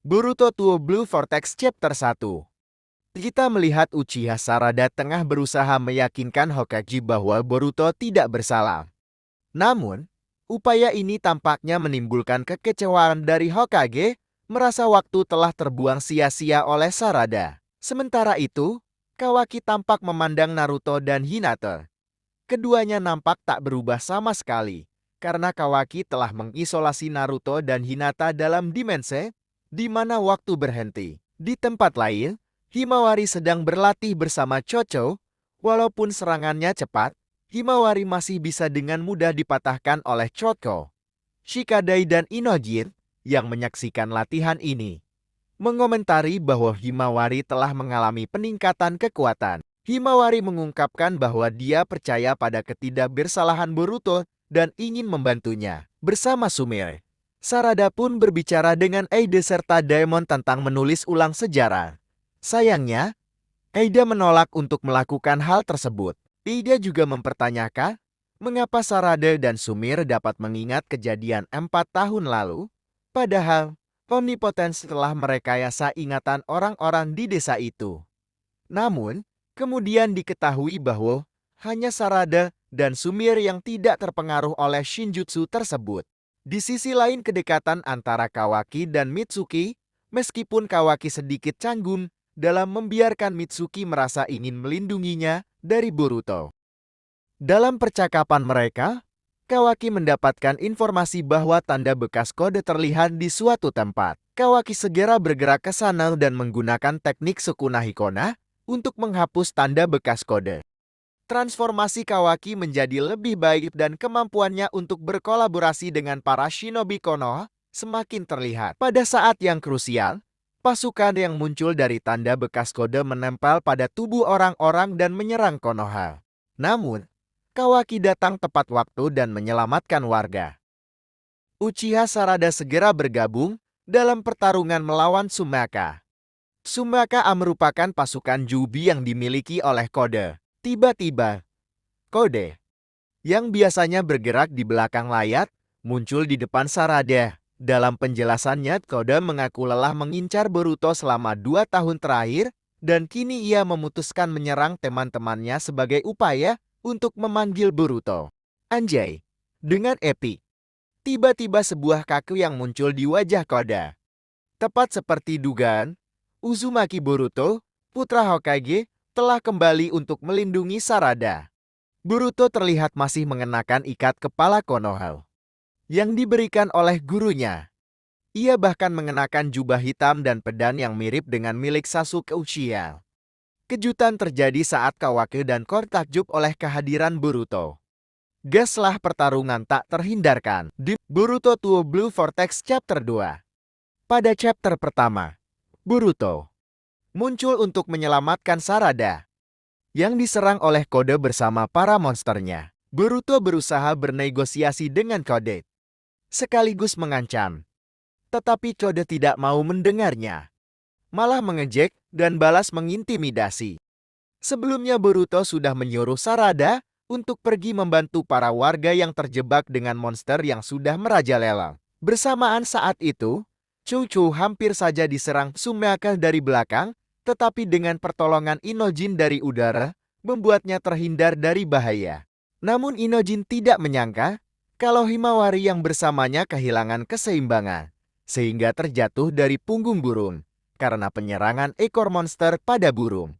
Boruto Tuo Blue Vortex Chapter 1. Kita melihat Uchiha Sarada tengah berusaha meyakinkan Hokage bahwa Boruto tidak bersalah. Namun, upaya ini tampaknya menimbulkan kekecewaan dari Hokage, merasa waktu telah terbuang sia-sia oleh Sarada. Sementara itu, Kawaki tampak memandang Naruto dan Hinata. Keduanya nampak tak berubah sama sekali, karena Kawaki telah mengisolasi Naruto dan Hinata dalam dimensi di mana waktu berhenti. Di tempat lain, Himawari sedang berlatih bersama Chocho. Walaupun serangannya cepat, Himawari masih bisa dengan mudah dipatahkan oleh Chocho. Shikadai dan Inojin yang menyaksikan latihan ini mengomentari bahwa Himawari telah mengalami peningkatan kekuatan. Himawari mengungkapkan bahwa dia percaya pada ketidakbersalahan Boruto dan ingin membantunya. Bersama Sumire, Sarada pun berbicara dengan Eide serta Daemon tentang menulis ulang sejarah. Sayangnya, Eide menolak untuk melakukan hal tersebut. Eide juga mempertanyakan mengapa Sarada dan Sumire dapat mengingat kejadian 4 tahun lalu, padahal Omnipotence telah merekayasa ingatan orang-orang di desa itu. Namun, kemudian diketahui bahwa hanya Sarada dan Sumire yang tidak terpengaruh oleh Shinjutsu tersebut. Di sisi lain, kedekatan antara Kawaki dan Mitsuki, meskipun Kawaki sedikit canggung dalam membiarkan Mitsuki merasa ingin melindunginya dari Boruto. Dalam percakapan mereka, Kawaki mendapatkan informasi bahwa tanda bekas kode terlihat di suatu tempat. Kawaki segera bergerak ke sana dan menggunakan teknik Sukuna Hikona untuk menghapus tanda bekas kode. Transformasi Kawaki menjadi lebih baik dan kemampuannya untuk berkolaborasi dengan para shinobi Konoha semakin terlihat. Pada saat yang krusial, pasukan yang muncul dari tanda bekas kode menempel pada tubuh orang-orang dan menyerang Konoha. Namun, Kawaki datang tepat waktu dan menyelamatkan warga. Uchiha Sarada segera bergabung dalam pertarungan melawan Sumaka. Sumaka merupakan pasukan Jubi yang dimiliki oleh Kode. Tiba-tiba, Kode, yang biasanya bergerak di belakang layar, muncul di depan Sarada. Dalam penjelasannya, Kode mengaku lelah mengincar Boruto selama 2 tahun terakhir, dan kini ia memutuskan menyerang teman-temannya sebagai upaya untuk memanggil Boruto. Anjay, dengan epik. Tiba-tiba sebuah kaku yang muncul di wajah Kode. Tepat seperti dugaan, Uzumaki Boruto, putra Hokage, telah kembali untuk melindungi Sarada. Boruto terlihat masih mengenakan ikat kepala Konoha yang diberikan oleh gurunya. Ia bahkan mengenakan jubah hitam dan pedang yang mirip dengan milik Sasuke Uchiha. Kejutan terjadi saat Kawaki dan Core takjub oleh kehadiran Boruto. Gaslah pertarungan tak terhindarkan di Boruto Tuo Blue Vortex Chapter 2. Pada chapter pertama, Boruto muncul untuk menyelamatkan Sarada yang diserang oleh Kode bersama para monsternya. Boruto berusaha bernegosiasi dengan Kode, sekaligus mengancam. Tetapi Kode tidak mau mendengarnya, malah mengejek dan balas mengintimidasi. Sebelumnya Boruto sudah menyuruh Sarada untuk pergi membantu para warga yang terjebak dengan monster yang sudah merajalela. Bersamaan saat itu, Chocho hampir saja diserang Sumaka dari belakang, tetapi dengan pertolongan Inojin dari udara, membuatnya terhindar dari bahaya. Namun Inojin tidak menyangka kalau Himawari yang bersamanya kehilangan keseimbangan, sehingga terjatuh dari punggung burung karena penyerangan ekor monster pada burung.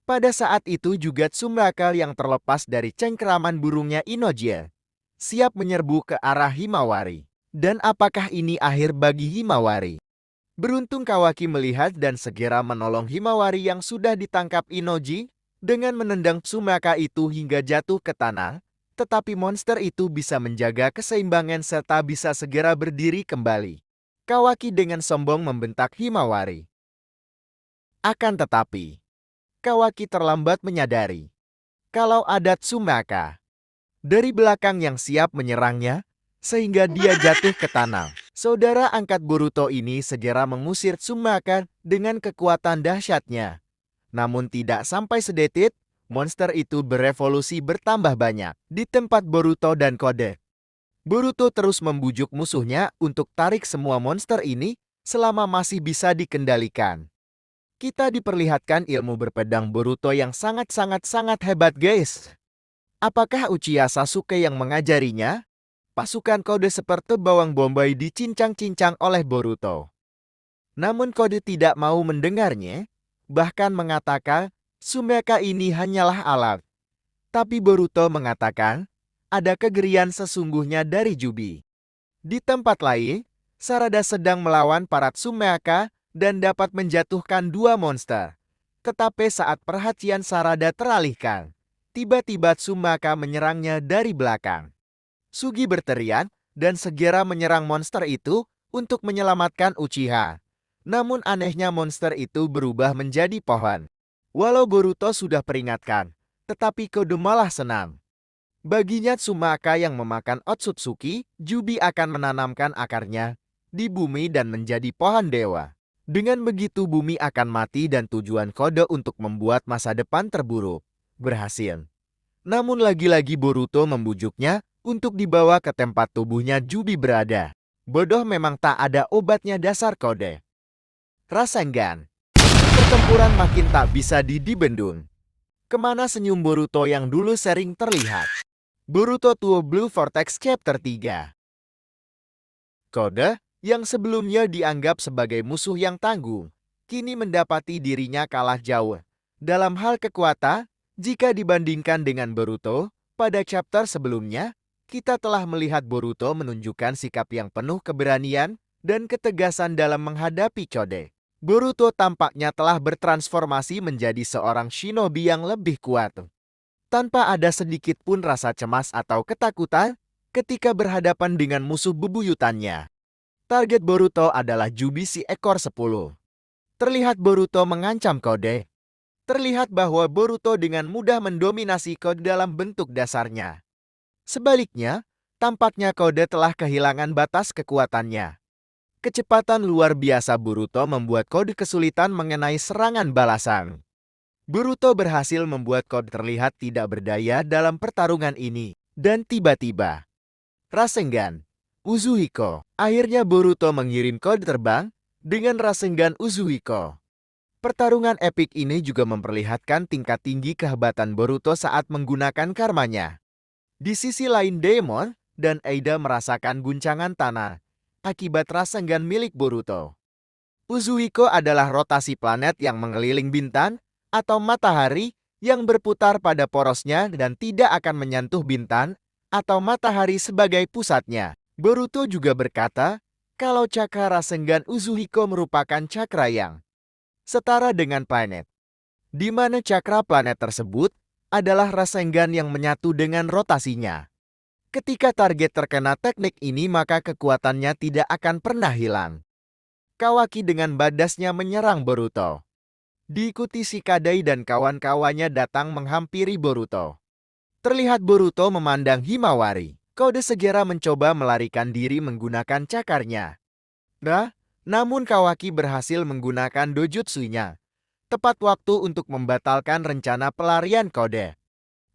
Pada saat itu juga Tsumaka yang terlepas dari cengkeraman burungnya Inojin siap menyerbu ke arah Himawari. Dan apakah ini akhir bagi Himawari? Beruntung Kawaki melihat dan segera menolong Himawari yang sudah ditangkap Inoji dengan menendang Tsumaka itu hingga jatuh ke tanah, tetapi monster itu bisa menjaga keseimbangan serta bisa segera berdiri kembali. Kawaki dengan sombong membentak Himawari. Akan tetapi, Kawaki terlambat menyadari kalau ada Tsumaka dari belakang yang siap menyerangnya, sehingga dia jatuh ke tanah. Saudara angkat Boruto ini segera mengusir Tsumaka dengan kekuatan dahsyatnya. Namun tidak sampai sedetik, monster itu berevolusi bertambah banyak di tempat Boruto dan Kode. Boruto terus membujuk musuhnya untuk tarik semua monster ini selama masih bisa dikendalikan. Kita diperlihatkan ilmu berpedang Boruto yang sangat hebat, guys. Apakah Uchiha Sasuke yang mengajarinya? Pasukan kode seperti bawang bombay dicincang-cincang oleh Boruto. Namun kode tidak mau mendengarnya, bahkan mengatakan Sumeka ini hanyalah alat. Tapi Boruto mengatakan ada kegerian sesungguhnya dari Jubi. Di tempat lain, Sarada sedang melawan para Sumeka dan dapat menjatuhkan dua monster. Tetapi saat perhatian Sarada teralihkan, tiba-tiba Sumeka menyerangnya dari belakang. Sugi berteriak dan segera menyerang monster itu untuk menyelamatkan Uchiha. Namun anehnya monster itu berubah menjadi pohon. Walau Boruto sudah peringatkan, tetapi kode malah senang. Baginya Tsumaka yang memakan Otsutsuki, Jubi akan menanamkan akarnya di bumi dan menjadi pohon dewa. Dengan begitu bumi akan mati dan tujuan kode untuk membuat masa depan terburuk berhasil. Namun lagi-lagi Boruto membujuknya untuk dibawa ke tempat tubuhnya Jubi berada. Bodoh memang tak ada obatnya dasar kode. Rasengan. Pertempuran makin tak bisa dibendung. Kemana senyum Boruto yang dulu sering terlihat? Boruto Tuo Blue Vortex Chapter 3. Kode, yang sebelumnya dianggap sebagai musuh yang tangguh, kini mendapati dirinya kalah jauh. Dalam hal kekuatan, jika dibandingkan dengan Boruto, pada chapter sebelumnya, kita telah melihat Boruto menunjukkan sikap yang penuh keberanian dan ketegasan dalam menghadapi Kode. Boruto tampaknya telah bertransformasi menjadi seorang shinobi yang lebih kuat. Tanpa ada sedikit pun rasa cemas atau ketakutan ketika berhadapan dengan musuh bebuyutannya. Target Boruto adalah Jubi si ekor 10. Terlihat Boruto mengancam Kode. Terlihat bahwa Boruto dengan mudah mendominasi Kode dalam bentuk dasarnya. Sebaliknya, tampaknya Kode telah kehilangan batas kekuatannya. Kecepatan luar biasa Boruto membuat Kode kesulitan mengenai serangan balasan. Boruto berhasil membuat Kode terlihat tidak berdaya dalam pertarungan ini. Dan tiba-tiba, Rasengan Uzuhiko. Akhirnya Boruto mengirim Kode terbang dengan Rasengan Uzuhiko. Pertarungan epik ini juga memperlihatkan tingkat tinggi kehebatan Boruto saat menggunakan karmanya. Di sisi lain Daemon dan Eida merasakan guncangan tanah akibat Rasengan milik Boruto. Uzuhiko adalah rotasi planet yang mengeliling bintang atau matahari yang berputar pada porosnya dan tidak akan menyentuh bintang atau matahari sebagai pusatnya. Boruto juga berkata kalau cakra Rasengan Uzuhiko merupakan cakra yang setara dengan planet, di mana cakra planet tersebut adalah Rasengan yang menyatu dengan rotasinya. Ketika target terkena teknik ini, maka kekuatannya tidak akan pernah hilang. Kawaki dengan badasnya menyerang Boruto. Diikuti Shikadai dan kawan-kawannya datang menghampiri Boruto. Terlihat Boruto memandang Himawari. Kode segera mencoba melarikan diri menggunakan cakarnya. Namun Kawaki berhasil menggunakan dojutsunya. Tepat waktu untuk membatalkan rencana pelarian Kode.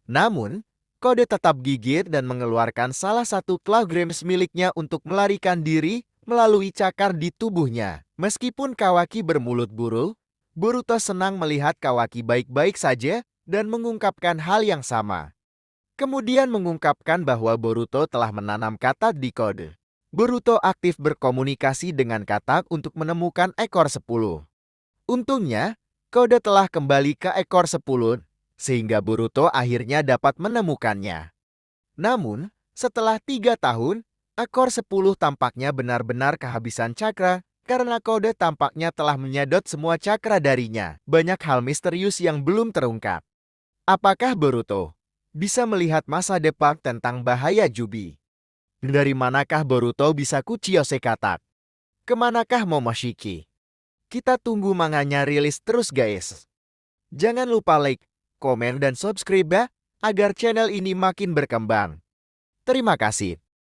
Namun, Kode tetap gigit dan mengeluarkan salah satu Claw Gems miliknya untuk melarikan diri melalui cakar di tubuhnya. Meskipun Kawaki bermulut buru, Boruto senang melihat Kawaki baik-baik saja dan mengungkapkan hal yang sama. Kemudian mengungkapkan bahwa Boruto telah menanam katak di Kode. Boruto aktif berkomunikasi dengan katak untuk menemukan ekor 10. Untungnya, Kode telah kembali ke ekor 10. Sehingga Boruto akhirnya dapat menemukannya. Namun, setelah 3 tahun, ekor 10 tampaknya benar-benar kehabisan cakra karena Kode tampaknya telah menyedot semua cakra darinya. Banyak hal misterius yang belum terungkap. Apakah Boruto bisa melihat masa depan tentang bahaya Jubi? Dari manakah Boruto bisa Kuchiyose katak? Kemanakah Momoshiki? Kita tunggu manganya rilis terus guys. Jangan lupa like, komen, dan subscribe ya, agar channel ini makin berkembang. Terima kasih.